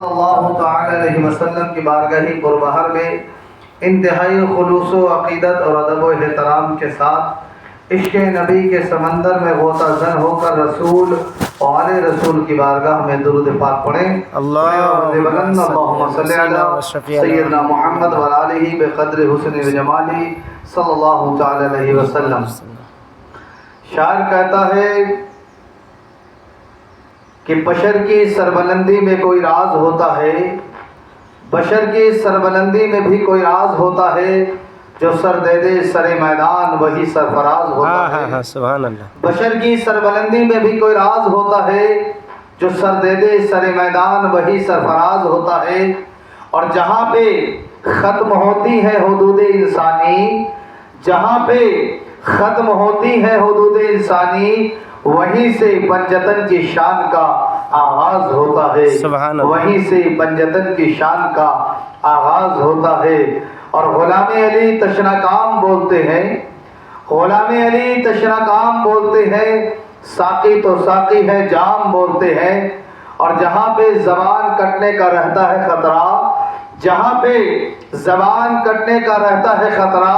اللہ تعالی علیہ وسلم کی بارگاہ پربہر میں انتہائی خلوص و عقیدت اور ادب و احترام کے ساتھ عشق نبی کے سمندر میں غوطہ زن ہو کر رسول اور آل رسول کی بارگاہ میں درود پاک پڑھیں۔ اللہم صلی علی سیدنا محمد و آلہ بقدر حسن و جمالہ صلی اللہ تعالی علیہ وسلم۔ شاعر کہتا ہے کہ بشر کی سربلندی میں کوئی راز ہوتا ہے، بشر کی سربلندی میں بھی کوئی راز ہوتا ہے، جو سر دے دے سر میدان وہی سرفراز ہوتا ہے۔ سبحان اللہ۔ بشر کی سربلندی میں بھی کوئی راز ہوتا ہے، جو سر دے دے سر میدان وہی سرفراز ہوتا ہے۔ اور جہاں پہ ختم ہوتی ہے حدود انسانی، جہاں پہ ختم ہوتی ہے حدود انسانی، وہیں سے پنجتن کی شان کا آغاز ہوتا ہے۔ سبحان اللہ۔ وہیں سے پنجتن کی شان کا آغاز ہوتا ہے۔ اور غلام علی تشنہ کام بولتے ہیں، غلام علی تشنہ کام بولتے ہیں، ساقی تو ساقی ہے جام بولتے ہیں۔ اور جہاں پہ زبان کٹنے کا رہتا ہے خطرہ، جہاں پہ زبان کٹنے کا رہتا ہے خطرہ،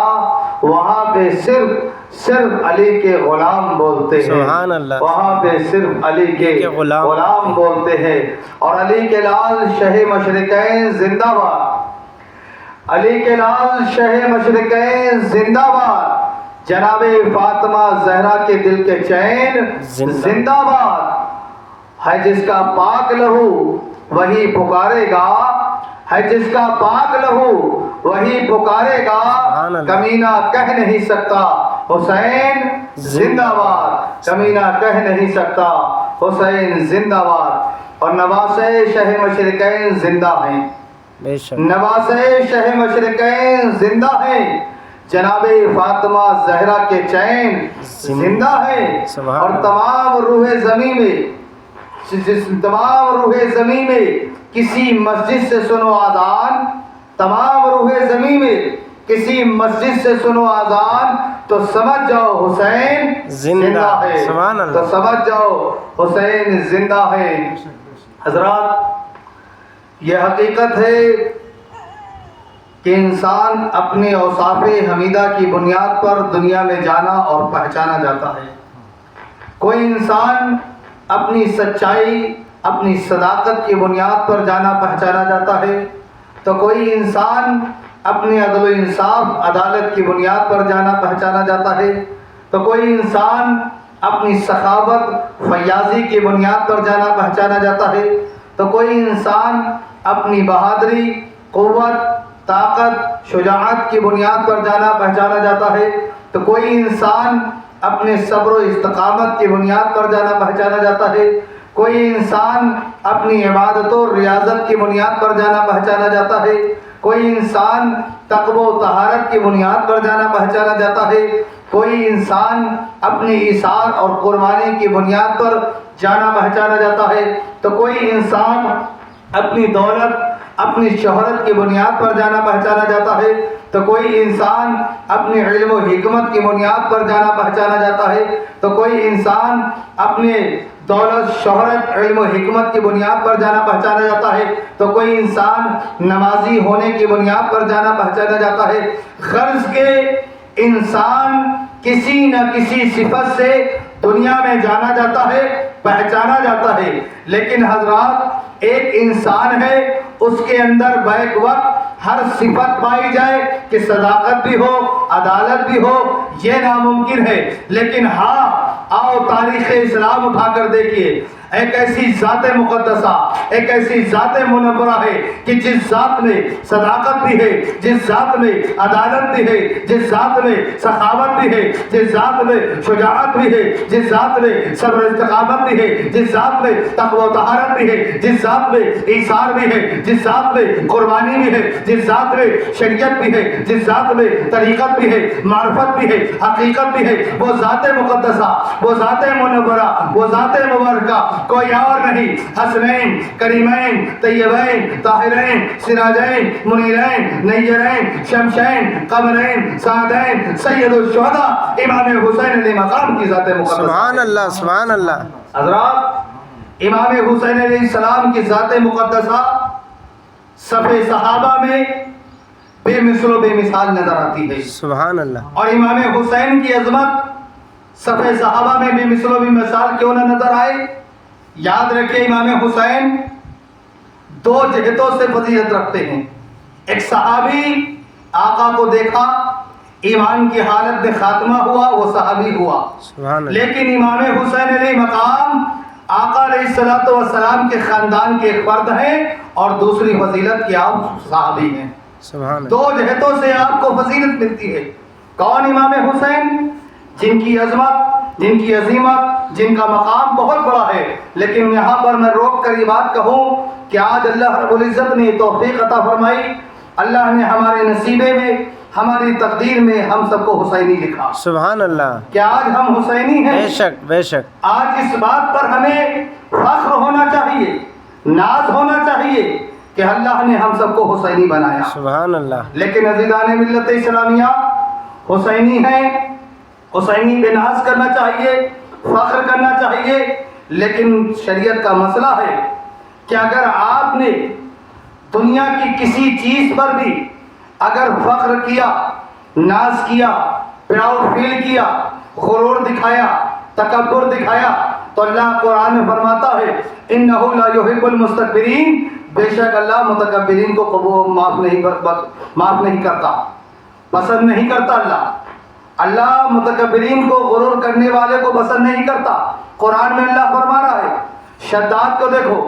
وہاں پہ صرف علی کے غلام بولتے ہیں۔ سبحان اللہ۔ وہاں پہ صرف علی کے غلام بولتے ہیں۔ اور علی کے لال شہ مشرقین زندہ باد، علی کے لال شہ مشرقین زندہ باد، جناب فاطمہ زہرا کے دل کے چین زندہ باد۔ ہے جس کا پاک لہو وہی پکارے گا، ہے جس کا پاک لہو وہی پکارے گا، کمینہ کہہ نہیں سکتا حسین زندہ باد، کمینہ کہہ نہیں سکتا حسین زندہ باد۔ اور نواسہ شہ مشرقین زندہ ہیں، نواسہ شہ مشرقین زندہ ہیں، جناب فاطمہ زہرا کے چین زندہ ہیں۔ اور تمام روح زمین میں، تمام روح زمین میں کسی مسجد سے سنو آذان، تمام روح زمین میں کسی مسجد سے سنو آذان، تو سمجھ جاؤ حسین زندہ ہے، تو سمجھ جاؤ حسین زندہ ہے۔ حضرات، یہ حقیقت ہے کہ انسان اپنے اوصاف حمیدہ کی بنیاد پر دنیا میں جانا اور پہچانا جاتا ہے۔ کوئی انسان اپنی سچائی، اپنی صداقت کی بنیاد پر جانا پہچانا جاتا ہے، تو کوئی انسان اپنے عدل و انصاف، عدالت کی بنیاد پر جانا پہچانا جاتا ہے، تو کوئی انسان اپنی سخاوت، فیاضی کی بنیاد پر جانا پہچانا جاتا ہے، تو کوئی انسان اپنی بہادری، قوت، طاقت، شجاعت کی بنیاد پر جانا پہچانا جاتا ہے، تو کوئی انسان اپنے صبر و استقامت کی بنیاد پر جانا پہچانا جاتا ہے، کوئی انسان اپنی عبادت و ریاضت کی بنیاد پر جانا پہچانا جاتا ہے، کوئی انسان تقوی و طہارت کی بنیاد پر جانا پہچانا جاتا ہے، کوئی انسان اپنی ایثار اور قربانی کی بنیاد پر جانا پہچانا جاتا ہے، تو کوئی انسان اپنی دولت، اپنی شہرت کی بنیاد پر جانا پہچانا جاتا ہے، تو کوئی انسان اپنے علم و حکمت کی بنیاد پر جانا پہچانا جاتا ہے، تو کوئی انسان اپنے دولت، شہرت، علم و حکمت کی بنیاد پر جانا پہچانا جاتا ہے، تو کوئی انسان نمازی ہونے کی بنیاد پر جانا پہچانا جاتا ہے۔ غرض کے انسان کسی نہ کسی صفت سے دنیا میں جانا جاتا ہے، پہچانا جاتا ہے، لیکن حضرات ایک انسان ہے، اس کے اندر بیک وقت ہر صفت پائی جائے کہ صداقت بھی ہو، عدالت بھی ہو، یہ ناممکن ہے۔ لیکن ہاں، آؤ تاریخ اسلام اٹھا کر دیکھیے، ایک ایسی ذات مقدسہ، ایک ایسی ذات منورہ ہے کہ جس ذات میں صداقت بھی ہے، جس ذات میں عدالت بھی ہے، جس ذات میں سخاوت بھی ہے، جس ذات میں شجاعت بھی ہے، جس ذات میں صبر استقامت بھی ہے، جس ذات میں تقوی و طہارت بھی ہے، جس ذات میں ایثار بھی ہے، جس ذات میں قربانی بھی ہے، جس ذات میں شریعت بھی ہے، جس ذات میں طریقت بھی ہے، معرفت بھی ہے، حقیقت بھی ہے، وہ ذات مقدسہ، وہ ذات منورہ، وہ ذات مبارکہ کوئی اور نہیں۔ حسنین، کریمین، طیبین، طاہرین، سراجین، منیرین، نیرین، شمشین، قمرین، سعدین، سید الشہداء امام حسین علیہ مقام کی ذات مقدسہ۔ سبحان اللہ، سبحان اللہ۔ حضرات، امام حسین علیہ السلام کی ذات مقدسہ صف صحابہ میں بے مثل و بے مثال نظر آتی ہے. سبحان اللہ. اور امام حسین کی عظمت صف صحابہ میں بے مثل و بے مثال کیوں نہ نظر آئے؟ یاد رکھیں امام حسین دو جہتوں سے فضیلت رکھتے ہیں. ایک صحابی آقا کو دیکھا، ایمان کی حالت میں خاتمہ ہوا، وہ صحابی ہوا. سبحان اللہ. لیکن امام حسین علیہ مقام آقا علیہ الصلوۃ والسلام کے خاندان کے ایک فرد ہیں، اور دوسری فضیلت کی آپ صحابی ہیں. سبحان اللہ. دو جہتوں سے آپ کو فضیلت ملتی ہے. کون؟ امام حسین، جن کی عظمت، جن کی عظیمت، جن کا مقام بہت بڑا ہے. لیکن یہاں پر میں روک کر یہ بات کہوں کہ آج اللہ رب العزت نے توفیق عطا فرمائی، اللہ نے ہمارے نصیبے میں، ہماری تقدیر میں ہم سب کو حسینی لکھا. سبحان اللہ. کہ آج ہم حسینی ہیں. بے شک بے شک. آج اس بات پر ہمیں فخر ہونا چاہیے، ناز ہونا چاہیے کہ اللہ نے ہم سب کو حسینی بنایا. سبحان اللہ. لیکن عزیزان ملت اسلامیہ، حسینی ہیں، حسینی پہ ناز کرنا چاہیے، فخر کرنا چاہیے. لیکن شریعت کا مسئلہ ہے کہ اگر آپ نے دنیا کی کسی چیز پر بھی اگر فخر کیا، ناز کیا، پراؤڈ فیل کیا، غرور دکھایا، تکبر دکھایا، تو اللہ قرآن میں فرماتا ہے اِنَّهُ لَا يُحِبُّ الْمُسْتَكْبِرِينَ، بے شک اللہ متکبرین کو قبول معاف نہیں کرتا، پسند نہیں کرتا. اللہ متکبرین کو، غرور کرنے والے کو پسند نہیں کرتا. قرآن میں اللہ فرما رہا ہے. شداد کو دیکھو،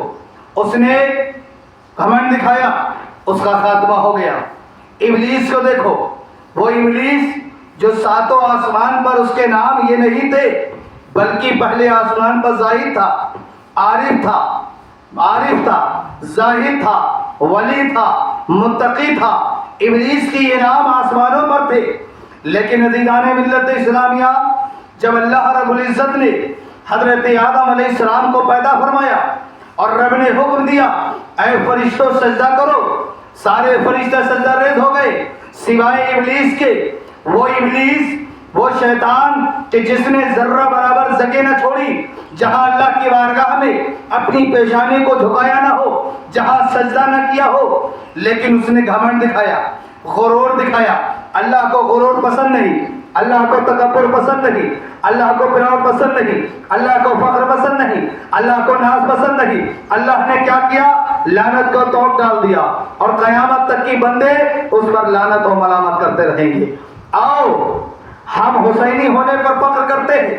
اس نے گھمنڈ دکھایا، اس کا خاتمہ ہو گیا. ابلیس کو دیکھو، وہ ابلیس جو ساتوں آسمان پر اس کے نام یہ نہیں تھے، بلکہ پہلے آسمان پر زاہد تھا، عارف تھا، زاہد تھا، ولی تھا، متقی تھا. ابلیس کی یہ نام آسمانوں پر تھے. لیکن عزیزان ملت اسلامیہ، جب اللہ رب العزت نے حضرت آدم علیہ السلام کو پیدا فرمایا اور رب نے حکم دیا اے فرشتوں سجدہ کرو، سارے فرشتے سجدہ ریز ہو گئے سوائے ابلیس کے. وہ ابلیس، وہ شیطان کہ جس نے ذرہ برابر جگہ نہ چھوڑی جہاں اللہ کی بارگاہ میں اپنی پیشانی کو جھکایا نہ ہو، جہاں سجدہ نہ کیا ہو، لیکن اس نے گھمنڈ دکھایا، غرور دکھایا. اللہ کو غرور پسند نہیں، اللہ کو تکبر پسند نہیں، اللہ کو پراؤڈ پسند نہیں، اللہ کو فخر پسند نہیں، اللہ کو ناز پسند نہیں. اللہ نے کیا کیا؟ لعنت کو توڑ ڈال دیا، اور قیامت تک کی بندے اس پر لعنت و ملامت کرتے رہیں گے. آؤ ہم حسینی ہونے پر فخر کرتے ہیں،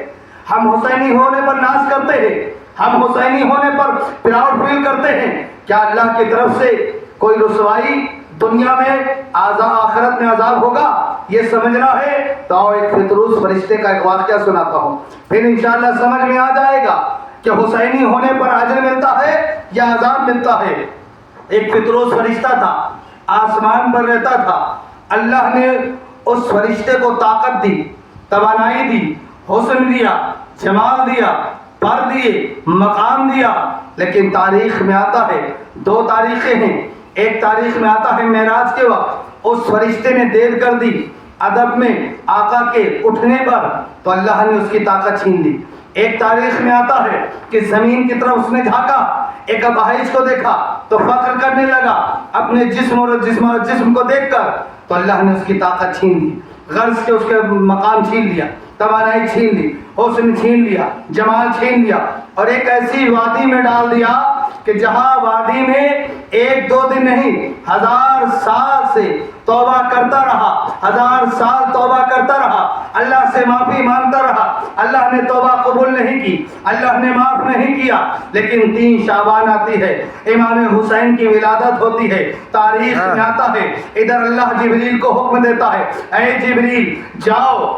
ہم حسینی ہونے پر ناز کرتے ہیں، ہم حسینی ہونے پر پراؤڈ فیل کرتے ہیں. کیا اللہ کی طرف سے کوئی رسوائی دنیا میں آخرت میں عذاب ہوگا؟ یہ سمجھنا ہے تو ایک فطروس فرشتے کا ایک واقعہ سناتا ہوں، پھر انشاءاللہ سمجھ میں آ جائے گا کہ حسینی ہونے پر اجر ملتا ہے یا عذاب ملتا ہے. ایک فطروس فرشتہ تھا، آسمان پر رہتا تھا. اللہ نے اس فرشتے کو طاقت دی، توانائی دی، حسن دیا، جمال دیا، پر دیے، مقام دیا. لیکن تاریخ میں آتا ہے، دو تاریخیں ہیں. ایک تاریخ میں آتا ہے معراج کے وقت اس فرشتے نے دیر کر دی ادب میں آقا کے اٹھنے پر، تو اللہ نے اس کی طاقت چھین لی. ایک تاریخ میں آتا ہے کہ زمین کی طرف اس نے جھانکا، ایک اپاہج کو دیکھا تو فخر کرنے لگا اپنے جسم کو دیکھ کر، تو اللہ نے اس کی طاقت چھین لی، غرض کے اس کے مقام چھین لیا، توانائی چھین لی، حسن چھین لیا، جمال چھین لیا، اور ایک ایسی وادی میں ڈال دیا کہ جہاں وادی میں ایک دو دن نہیں 1000 سال سے توبہ کرتا رہا، 1000 سال توبہ کرتا رہا، اللہ سے معافی مانگتا رہا. اللہ نے توبہ قبول نہیں کی، اللہ نے معاف نہیں کیا. لیکن 3 شعبان آتی ہے، امام حسین کی ولادت ہوتی ہے. تاریخ میں آتا ہے، ادھر اللہ جبریل کو حکم دیتا ہے اے جبریل جاؤ،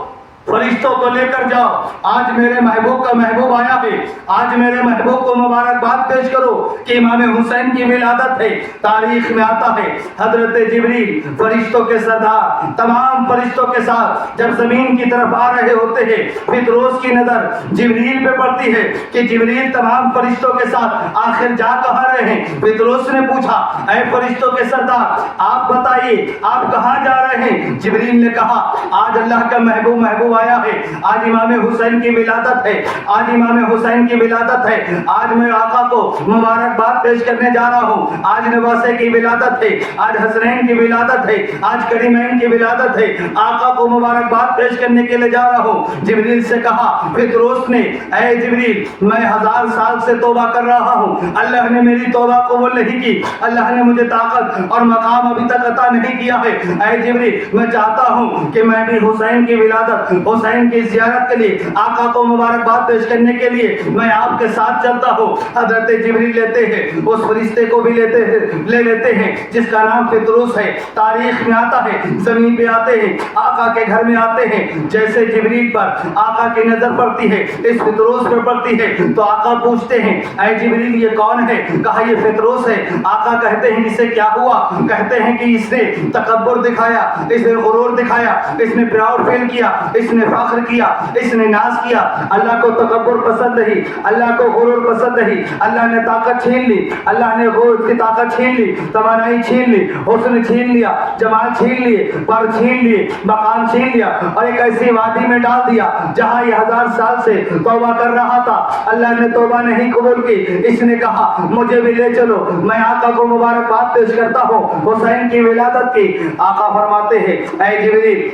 فرشتوں کو لے کر جاؤ، آج میرے محبوب کا محبوب آیا ہے، آج میرے محبوب کو مبارکباد پیش کرو کہ امام حسین کی ولادت ہے. تاریخ میں آتا ہے حضرت جبریل فرشتوں کے سردار تمام فرشتوں کے ساتھ جب زمین کی طرف آ رہے ہوتے ہیں، فطروس کی نظر جبریل پہ پڑتی ہے کہ جبریل تمام فرشتوں کے ساتھ آخر جا کہاں رہے ہیں. فطروس نے پوچھا اے فرشتوں کے سردار آپ بتائیے آپ کہاں جا رہے ہیں. جبریل نے کہا آج اللہ کا محبوب پہلو آیا ہے. آج امام حسین کی ولادت ہے, آج امام حسین کی ولادت ہے. آج میں آقا کو مبارکباد پیش کرنے جا رہا ہوں. آج نواسے کی ولادت ہے, آج حسنین کی ولادت ہے, آج کریمین کی ولادت ہے. آقا کو مبارکباد پیش کرنے کے لیے جا رہا ہوں. جبریل سے کہا پطرس نے, اے جبریل میں 1000 سال سے توبہ کر رہا ہوں, اللہ نے میری توبہ قبول نہیں کی, اللہ نے مجھے طاقت اور مقام ابھی تک عطا نہیں کیا ہے. اے جبریل میں چاہتا ہوں کہ میں بھی حسین کی ولادت, حسین کی زیارت کے لیے, آقا کو مبارکباد پیش کرنے کے لیے میں آپ کے ساتھ چلتا ہوں. حضرت جبریل لیتے ہیں, اس فرشتے کو بھی لے لیتے ہیں جس کا نام پطرس ہے. تاریخ میں آتا ہے, زمین پہ آتے ہیں, آقا کے گھر میں آتے ہیں. جیسے جبریل پر آقا کی نظر پڑتی ہے, اس پطرس پر پڑتی ہے, تو آقا پوچھتے ہیں اے جبریل یہ کون ہے؟ کہا یہ پطرس ہے. آقا کہتے ہیں اسے کیا ہوا؟ کہتے ہیں کہ اس نے تکبر دکھایا, اس نے غرور دکھایا, اس نے پراؤڈ فیل کیا, اس نے فخر کیا, اس نے ناز کیا. اللہ کو تکبر پسند نہیں, اللہ کو غرور پسند نہیں. اللہ نے طاقت چھین لی, اللہ نے غرور کی طاقت چھین لی, توانائی چھین لی, حسن چھین لیا, جمال چھین لیے, پر چھین لیے, مقام چھین لیا, اور ایک ایسی وادی میں ڈال دیا جہاں یہ 1000 سال سے توبہ کر رہا تھا. اللہ نے توبہ نہیں قبول کی. اس نے کہا مجھے بھی لے چلو, میں آقا کو مبارکباد پیش کرتا ہوں حسین کی ولادت کی. آقا فرماتے ہیں اے جبریل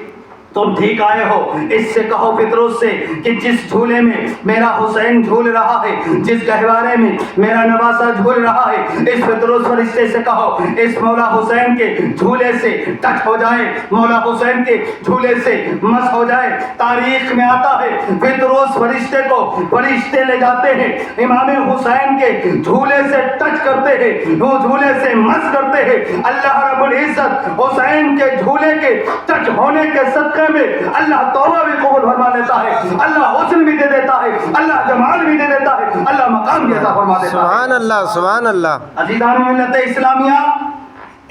تم ٹھیک آئے ہو. اس سے کہو پطرس سے کہ جس جھولے میں میرا حسین جھول رہا ہے, جس گہوارے میں میرا نواسہ جھول رہا ہے, اس پطرس فرشتے سے کہو اس مولا حسین کے جھولے سے ٹچ ہو جائے, مولا حسین کے جھولے سے مس ہو جائے. تاریخ میں آتا ہے پطرس فرشتے کو فرشتے لے جاتے ہیں, امام حسین کے جھولے سے ٹچ کرتے ہیں, وہ جھولے سے مس کرتے ہیں. اللہ رب العزت حسین کے جھولے کے ٹچ ہونے کے صدقے میں اللہ توبہ بھی قبول فرما لیتا ہے, اللہ حسن بھی دے دیتا ہے, اللہ جمال بھی دے دیتا ہے, اللہ مقام بھی عطا فرما دیتا ہے. سبحان اللہ, سبحان اللہ. عزیزان ملت اسلامیہ,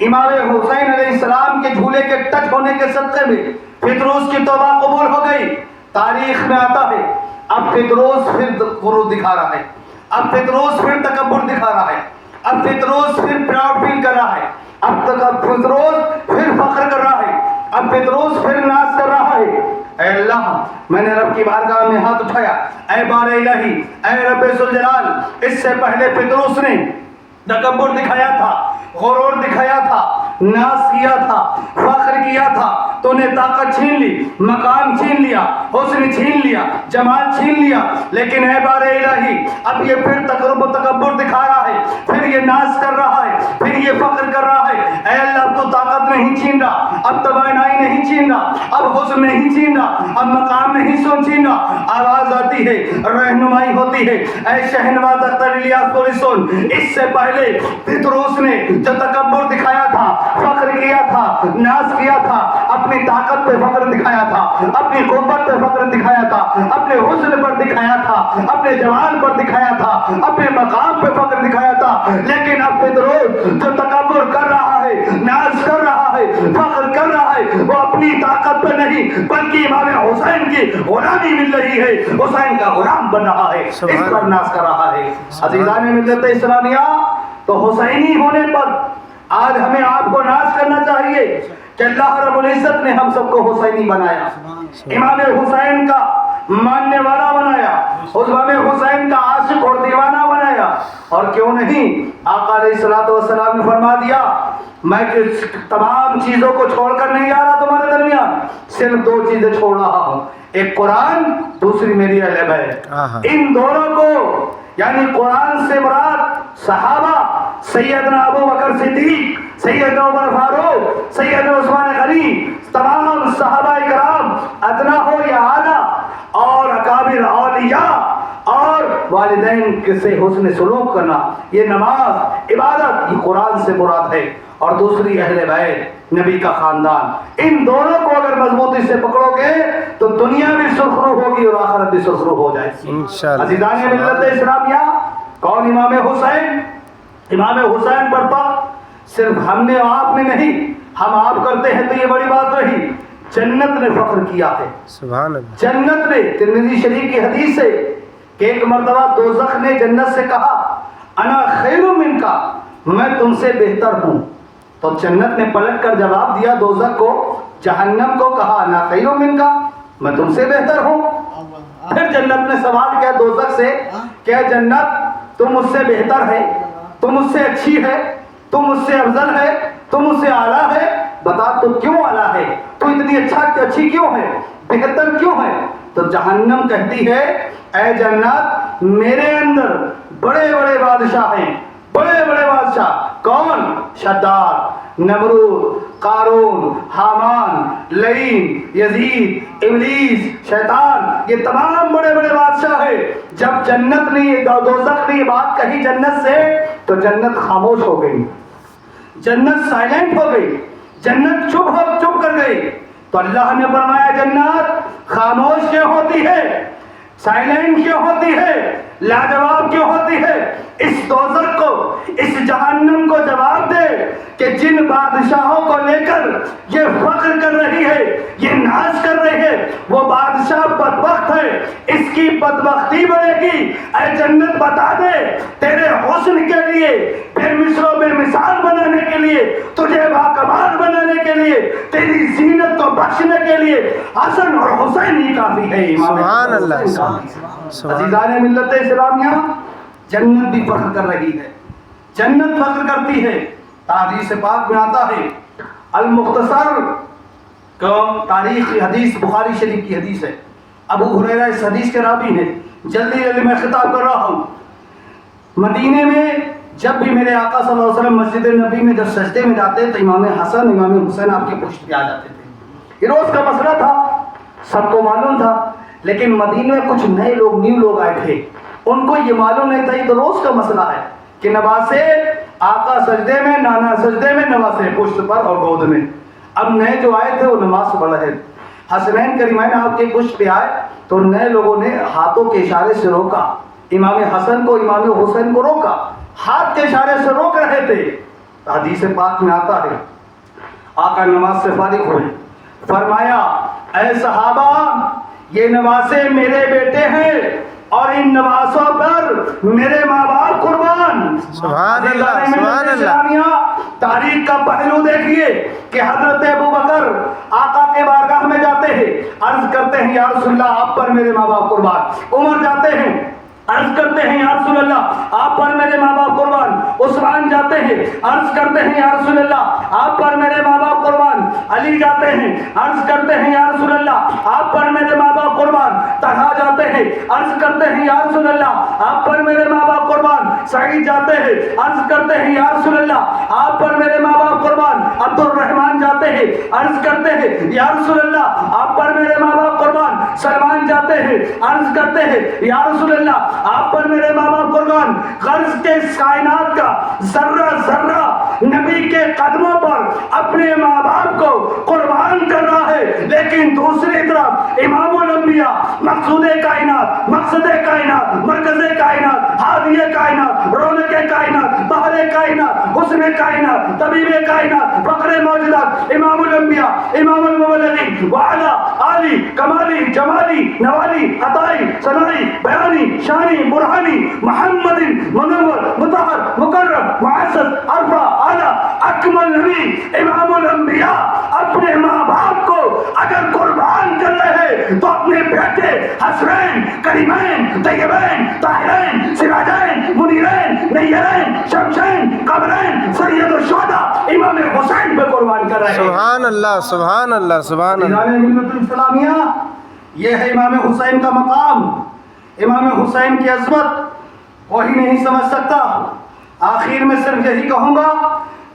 امام حسین علیہ السلام کے جھولے کے ٹچ ہونے کے صدقے میں پطرس کی توبہ قبول ہو گئی. تاریخ میں آتا ہے اب پطرس پھر غرور دکھا رہا ہے, اب پطرس پھر تکبر دکھا رہا ہے, اب پطرس پھر پراؤڈ فیل کر رہا ہے, اب تک پطرس پھر فخر کر رہا ہے, اب پطرس پھر ناز کر رہا ہے. اے اللہ میں نے رب کی بارگاہ میں ہاتھ اٹھایا, اے بار الہی, اے رب ذوالجلال, اس سے پہلے پطرس نے تکبر دکھایا تھا, غرور دکھایا تھا, ناز کیا تھا, فخر کیا تھا, تو نے طاقت چھین لی, مقام چھین لیا, حسن چھین لیا, جمال چھین لیا. لیکن اے بار الہی اب یہ پھر تکبر دکھا رہا ہے, پھر یہ ناز کر رہا ہے, پھر یہ فخر کر رہا ہے. اے اللہ اب تو طاقت نہیں چھین رہا, اب توانائی نہیں چھین رہا, اب حسن نہیں چھین رہا, اب مقام نہیں چھین رہا. آواز آتی ہے, رہنمائی ہوتی ہے, اے شہنواز اختر الیاس پوری سن, اس سے پہلے پطرس نے جو تکبر دکھایا تھا, فخر کیا تھا, ناز کیا تھا, اپنی طاقت پہ فخر دکھایا تھا, اپنی قوت پہ فخر دکھایا تھا, اپنے حسن پر دکھایا تھا, اپنے جمال پر دکھایا تھا, اپنے مقام پہ فخر دکھایا تھا. لیکن اب پطرس جو تکبر کر رہا ہے, ناز کر رہا ہے, فخر کر رہا ہے, وہ اپنی طاقت پہ نہیں بلکہ امام حسین کی غلامی مل رہی ہے, حسین کا غلام بن رہا ہے, اس پر ناز کر رہا ہے. عزیزان ملت اسلامیہ, تو حسینی ہونے پر آج ہمیں آپ کو ناز کرنا چاہیے کہ اللہ رب العزت نے ہم سب کو حسینی بنایا, امام حسین کا ماننے والا بنایا, امام حسین کا عاشق اور دیوانہ بنایا. اور کیوں نہیں, آقا علیہ الصلوۃ والسلام نے فرما دیا میں تمام چیزوں کو چھوڑ کر نہیں آ رہا تمہارے درمیان, صرف 2 چیزیں چھوڑ رہا ہوں, ایک قرآن, دوسری میری اہل بیت. ان دونوں کو یعنی قرآن سے مراد صحابہ, سیدنا ابو بکر صدیق, سیدنا عمر فاروق, سیدنا عثمان غنی, تمام صحابہ کرام ادنا ہو یا اعلیٰ, اور اکابر اولیاء, اور والدین سے حسن سلوک کرنا, یہ نماز عبادت, یہ قرآن سے مراد ہے. اور دوسری اہل بیت, نبی کا خاندان. ان دونوں کو اگر مضبوطی سے پکڑو گے تو دنیا بھی سرخرو ہوگی اور آخرت بھی سرخرو ہو جائے گی. عزیزان ملت اسلامیہ, کون امام حسین؟ امام حسین پر صرف ہم نے آپ نے نہیں, ہم آپ کرتے ہیں تو یہ بڑی بات رہی, جنت نے فخر کیا ہے. سبحان اللہ. جنت نے, ترمذی شریف کی حدیث ہے کہ ایک مرتبہ دوزخ نے جنت سے کہا انا خیر منکا, میں تم سے بہتر ہوں. تو جنت نے پلٹ کر جواب دیا دوزخ کو, جہنم کو کہا انا خیر منکا, میں تم سے بہتر ہوں. پھر جنت نے سوال کیا دوزخ سے کہ اے جنت تم مجھ سے بہتر ہے, تم مجھ سے اچھی ہے, تم مجھ سے افضل ہے, تم مجھ سے اعلیٰ ہے, بتا تو کیوں اعلیٰ ہے, تو اتنی اچھی کیوں ہے, بہتر کیوں ہے؟ تو جہنم کہتی ہے اے جنت میرے اندر بڑے بڑے بادشاہ ہیں, بڑے بڑے بادشاہ. کون؟ شداد, نمرود, قارون, حامان, لعین, یزید, ابلیس, شیطان, یہ تمام بڑے بڑے بادشاہ ہیں. جب جنت نے دوزخ نے یہ بات کہی جنت سے تو جنت خاموش ہو گئی, جنت سائلنٹ ہو گئی, جنت چپ کر گئی. تو اللہ نے فرمایا جنت خاموش کیوں ہوتی ہے, سائلنٹ کیوں ہوتی ہے, لاجواب کیوں ہوتی ہے؟ اس دوزخ کو, اس جہنم کو جواب دے کہ جن بادشاہوں کو لے کر یہ فخر کر رہی ہے, یہ ناز کر رہی ہے, وہ بادشاہ بدبخت ہے, اس کی بدبختی بڑھے گی. اے جنت بتا دے تیرے حسن کے لیے, بے مثل و بے مثال بنانے کے لیے, تجھے باکمال بنانے کے لیے, تیری زینت کو بخشنے کے لیے حسن اور حسین ہی کافی ہے. سبحان اللہ. عزیزان ملت اسلامیہ, جنت بھی فخر کر رہی ہے, جنت فخر کرتی ہے. حدیث پاک میں آتا ہے المختصر تاریخی حدیث, بخاری شریف کی حدیث ہے. ابو ہریرہ اس حدیث کے راوی ہیں. جلدی میں خطاب کر رہا ہوں. مدینے میں جب بھی میرے آقا صلی اللہ علیہ وسلم مسجد نبی میں جب سجدے میں جاتے تو امام حسن امام حسین آپ کی پشت پہ آ جاتے تھے. یہ روز کا مسئلہ تھا, سب کو معلوم تھا. لیکن مدینے میں کچھ نئے نیو لوگ آئے تھے, ان کو یہ معلوم نہیں تھا یہ تو روز کا مسئلہ ہے کہ نواسے آقا سجدے میں, نانا سجدے میں, نواسے پشت پر اور گود میں. اب نئے جو آئے تھے وہ نماز پڑھ رہے تھے. حسنین کریمین آپ کے پشت پہ آئے تو نئے لوگوں نے ہاتھوں کے اشارے سے روکا, امام حسن کو امام حسین کو روکا, ہاتھ کے اشارے سے روک رہے تھے. حدیث پاک میں آتا ہے آقا نماز سے فارغ ہوئے, فرمایا اے صحابہ یہ نواسے میرے بیٹے ہیں اور ان نواسوں پر میرے ماں باپ قربان. سبحان اللہ, سبحان اللہ. تاریخ کا پہلو دیکھیے کہ حضرت ابو بکر آقا کے بارگاہ میں جاتے ہیں, عرض کرتے ہیں یا رسول اللہ آپ پر میرے ماں باپ قربان. عمر جاتے ہیں, عرض کرتے ہیں یا رسول اللہ آپ پر میرے ماں باپ قربان. عثمان جاتے ہیں, عرض کرتے ہیں یا رسول اللہ آپ پر میرے ماں باپ قربان. علی جاتے ہیں, عرض کرتے ہیں یا رسول اللہ آپ پر میرے ماں باپ قربان. طلحہ جاتے ہیں, عرض کرتے ہیں یا رسول اللہ آپ پر میرے ماں باپ قربان. سعید جاتے ہیں, عرض کرتے ہیں یا رسول اللہ آپ پر میرے ماں باپ قربان. عبد الرحمان جاتے ہیں, عرض کرتے ہیں یا رسول اللہ آپ پر میرے ماں باپ قربان. سلمان جاتے ہیں, عرض کرتے ہیں یا رسول اللہ آپ پر میرے ماں باپ قربان. غرض کے کائنات کا ذرہ ذرہ نبی کے قدموں پر اپنے ماں باپ کو قربان کر رہا ہے, لیکن دوسری طرف امام الانبیاء, مقصود کائنات, مقصد کائنات, مرکز کائنات, ہادی کائنات, رونق کائنات, بحر کائنات, حسن کائنات, طبیب کائنات, فخر موجودات, امام الانبیاء, امام المبلغین, وعلا عالی کمالی جمالی نوالی عطائی ثنائی بیانی شانی برہانی محمد منور مطہر مکرم معزز عرفہ اعلیٰ اکمل نبی امام الانبیاء اپنے ماں باپ کو اگر قربان کر رہے ہیں تو اپنے بیٹے حسنین کریمین طیبین طاہرین سراجین منیرین نیرین شمشین قمرین سید الشہداء امام حسین پہ قربان کر رہے ہیں. سبحان اللہ, سبحان اللہ, سبحان اللہ. ملت الاسلامیہ یہ ہے امام حسین کا مقام, امام حسین کی عظمت کوئی نہیں سمجھ سکتا. آخر میں صرف یہی کہوں گا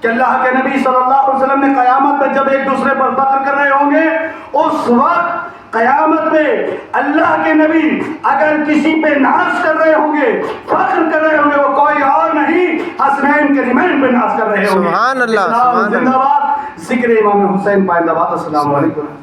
کہ اللہ کے نبی صلی اللہ علیہ وسلم نے قیامت میں جب ایک دوسرے پر فخر کر رہے ہوں گے, اس وقت قیامت میں اللہ کے نبی اگر کسی پہ ناز کر رہے ہوں گے, فخر کر رہے ہوں گے, وہ کوئی اور نہیں حسنین کریمین پہ ناز کر رہے ہوں گے. سبحان اللہ, اسلام زندہ باد, ذکر امام حسین پائندہ باد. السلام علیکم.